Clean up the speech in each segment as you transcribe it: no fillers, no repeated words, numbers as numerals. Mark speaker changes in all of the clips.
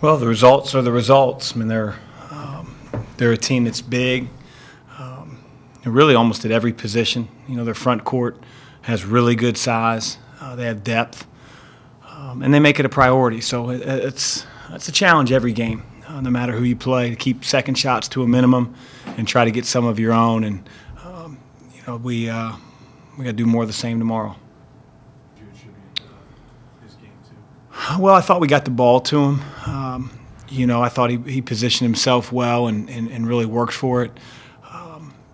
Speaker 1: Well, the results are the results. I mean, they're a team that's big, really almost at every position. You know, their front court has really good size. They have depth, and they make it a priority. So it's a challenge every game, no matter who you play, to keep second shots to a minimum and try to get some of your own. And you know, we got to do more of the same tomorrow. Well, I thought we got the ball to him. You know, I thought he positioned himself well and really worked for it.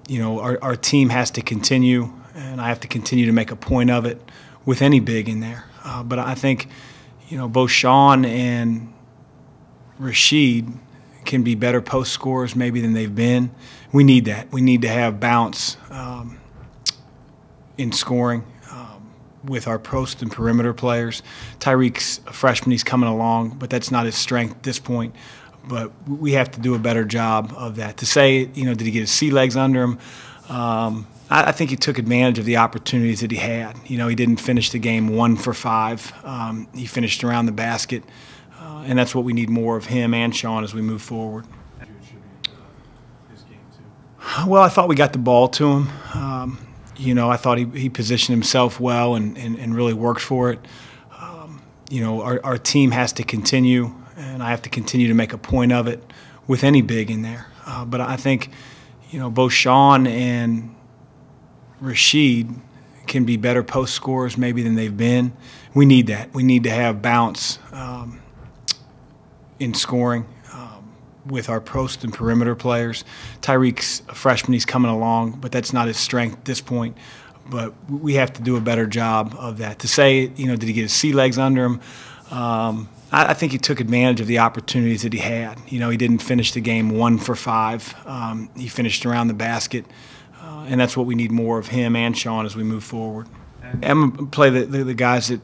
Speaker 1: You know, our team has to continue, and I have to continue to make a point of it with any big in there. But I think, you know, both Sean and Rashid can be better post scorers maybe than they've been. We need that. We need to have bounce in scoring with our post and perimeter players. Tyreek's a freshman, he's coming along, but that's not his strength at this point. But we have to do a better job of that. To say, you know, did he get his sea legs under him? I think he took advantage of the opportunities that he had. You know, he didn't finish the game 1 for 5. He finished around the basket, and that's what we need more of him and Sean as we move forward. Well, I thought we got the ball to him. You know, I thought he positioned himself well and really worked for it. You know, our team has to continue, and I have to continue to make a point of it with any big in there. But I think, you know, both Sean and Rashid can be better post scorers maybe than they've been. We need that. We need to have bounce in scoring with our post and perimeter players. Tyreek's a freshman, he's coming along, but that's not his strength at this point. But we have to do a better job of that. To say, you know, did he get his sea legs under him? I think he took advantage of the opportunities that he had. You know, he didn't finish the game 1 for 5. He finished around the basket, and that's what we need more of him and Sean as we move forward. I'm going to play the guys that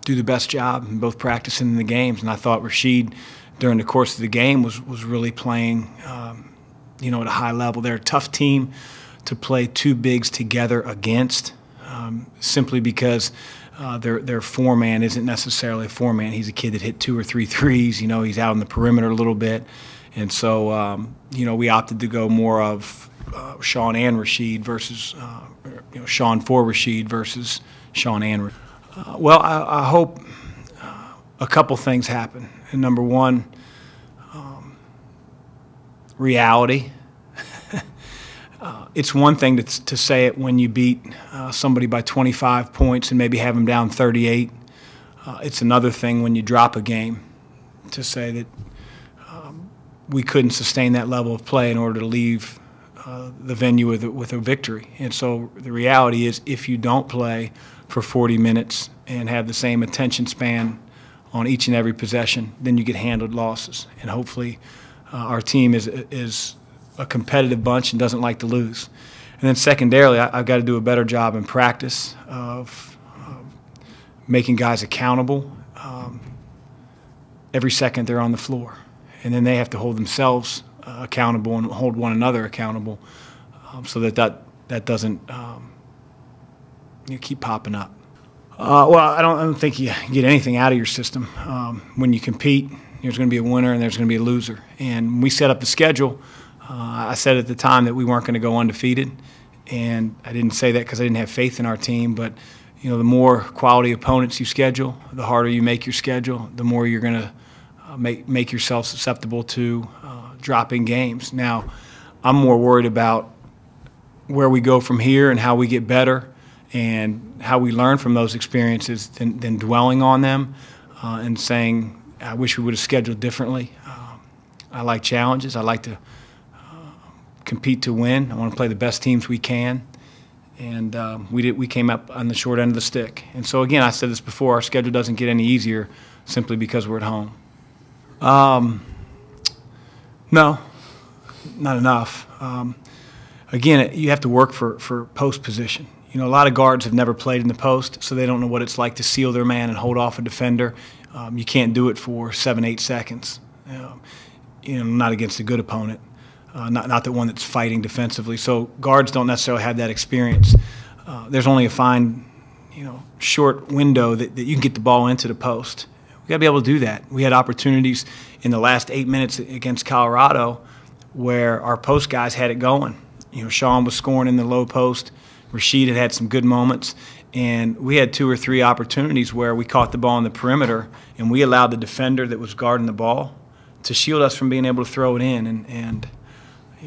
Speaker 1: do the best job in both practicing and the games, and I thought Rashid, during the course of the game, was really playing, you know, at a high level. They're a tough team to play two bigs together against, simply because their four-man isn't necessarily a four-man. He's a kid that hit 2 or 3 threes. You know, he's out on the perimeter a little bit. And so, you know, we opted to go more of Sean and Rashid versus, you know, Sean for Rashid versus Sean and Rashid. Well, I hope a couple things happen. And number one, reality. It's one thing to say it when you beat somebody by 25 points and maybe have them down 38. It's another thing when you drop a game to say that we couldn't sustain that level of play in order to leave the venue with a victory. And so the reality is, if you don't play for 40 minutes and have the same attention span on each and every possession, then you get handled losses. And hopefully our team is a competitive bunch and doesn't like to lose. And then secondarily, I've got to do a better job in practice of making guys accountable every second they're on the floor. And then they have to hold themselves accountable and hold one another accountable, so that doesn't keep popping up. Well, I don't think you get anything out of your system. When you compete, there's going to be a winner and there's going to be a loser. And when we set up the schedule, I said at the time that we weren't going to go undefeated, and I didn't say that because I didn't have faith in our team. But you know, the more quality opponents you schedule, the harder you make your schedule, the more you're going to make yourself susceptible to dropping games. Now, I'm more worried about where we go from here and how we get better and how we learn from those experiences than dwelling on them and saying, I wish we would have scheduled differently. I like challenges. I like to compete to win. I want to play the best teams we can. And we came up on the short end of the stick. And so, again, I said this before, our schedule doesn't get any easier simply because we're at home. No, not enough. Again, you have to work for post position. You know, a lot of guards have never played in the post, so they don't know what it's like to seal their man and hold off a defender. You can't do it for 7-8 seconds. You know, not against a good opponent, not the one that's fighting defensively. So guards don't necessarily have that experience. There's only a fine, you know, short window that you can get the ball into the post. We got to be able to do that. We had opportunities in the last 8 minutes against Colorado where our post guys had it going. Sean was scoring in the low post. Rasheed had some good moments. And we had 2 or 3 opportunities where we caught the ball on the perimeter and we allowed the defender that was guarding the ball to shield us from being able to throw it in. And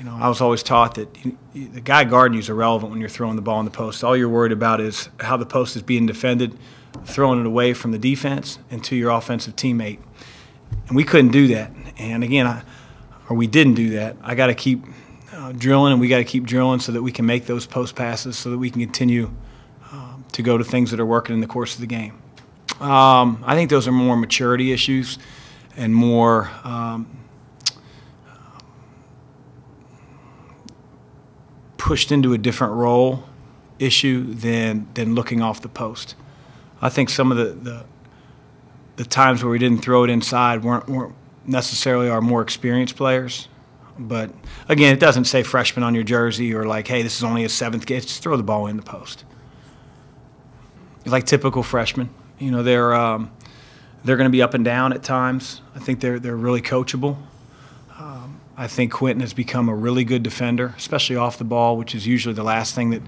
Speaker 1: I was always taught that the guy guarding you is irrelevant when you're throwing the ball in the post. All you're worried about is how the post is being defended, throwing it away from the defense and to your offensive teammate. And we couldn't do that. And again, we didn't do that. I got to keep drilling, and we got to keep drilling so that we can make those post passes, so that we can continue to go to things that are working in the course of the game. I think those are more maturity issues and more pushed into a different role issue than looking off the post. I think some of the times where we didn't throw it inside weren't necessarily our more experienced players. But, again, it doesn't say freshman on your jersey or like, hey, this is only his 7th game. Just throw the ball in the post. Like typical freshmen. They're going to be up and down at times. I think they're really coachable. I think Quentin has become a really good defender, especially off the ball, which is usually the last thing that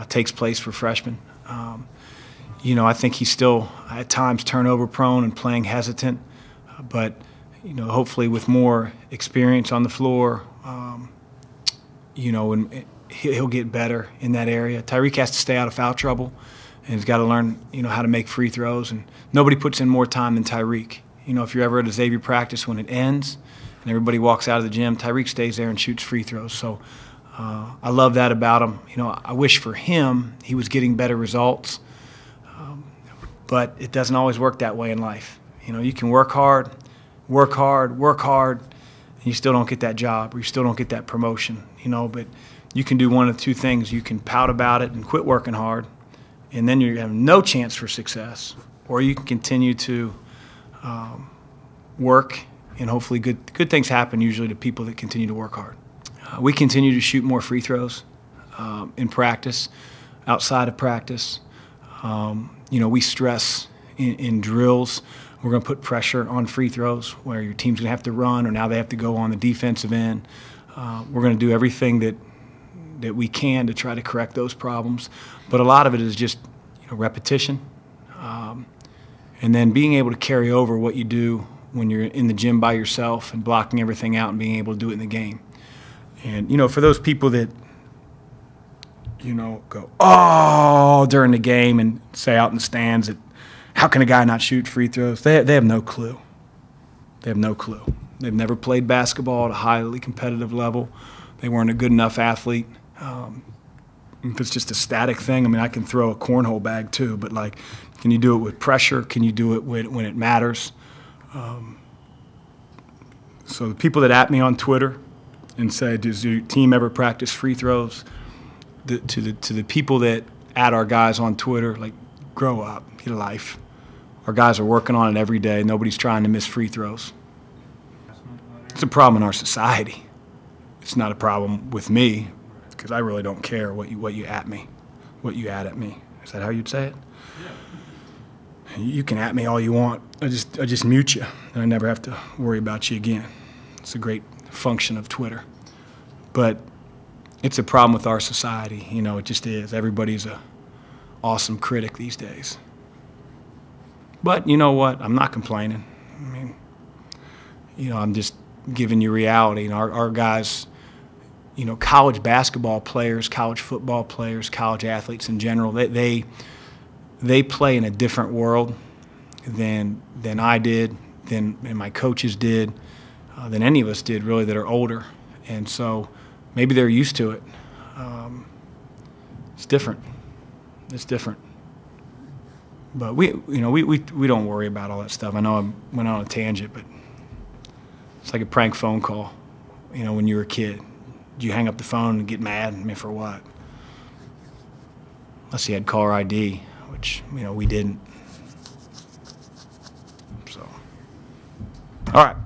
Speaker 1: takes place for freshmen. I think he's still at times turnover prone and playing hesitant, but hopefully with more experience on the floor, and he'll get better in that area. Tyreek has to stay out of foul trouble, and he's got to learn how to make free throws. And nobody puts in more time than Tyreek. If you're ever at a Xavier practice, when it ends and everybody walks out of the gym, Tyreek stays there and shoots free throws. So I love that about him. I wish for him he was getting better results, but it doesn't always work that way in life. You can work hard, and you still don't get that job or you still don't get that promotion. But you can do one of 2 things. You can pout about it and quit working hard, and then you have no chance for success, or you can continue to work, and hopefully good things happen usually to people that continue to work hard. We continue to shoot more free throws in practice, outside of practice. We stress in drills. We're going to put pressure on free throws where your team's going to have to run, or now they have to go on the defensive end. We're going to do everything that we can to try to correct those problems. But a lot of it is just repetition, and then being able to carry over what you do when you're in the gym by yourself and blocking everything out and being able to do it in the game. And, for those people that, go, oh, during the game and say out in the stands that, how can a guy not shoot free throws? They have no clue. They have no clue. They've never played basketball at a highly competitive level. They weren't a good enough athlete. If it's just a static thing, I can throw a cornhole bag too, but, can you do it with pressure? Can you do it when it matters? So the people that at me on Twitter and say, does your team ever practice free throws? To the people that at our guys on Twitter, grow up, get a life. Our guys are working on it every day. Nobody's trying to miss free throws. It's a problem in our society. It's not a problem with me, because I really don't care what you at me, what you add at me. Is that how you'd say it? Yeah. You can at me all you want. I just mute you, and I never have to worry about you again. It's a great function of Twitter. But it's a problem with our society. It just is. Everybody's a awesome critic these days. But you know what? I'm not complaining. I'm just giving you reality. Our guys, college basketball players, college football players, college athletes in general, they play in a different world than I did, than my coaches did, than any of us did really that are older. And so maybe they're used to it. It's different. It's different. But we don't worry about all that stuff. I know I went on a tangent, but it's like a prank phone call. When you were a kid, did you hang up the phone and get mad? For what? Unless you had caller ID, which we didn't. So, all right.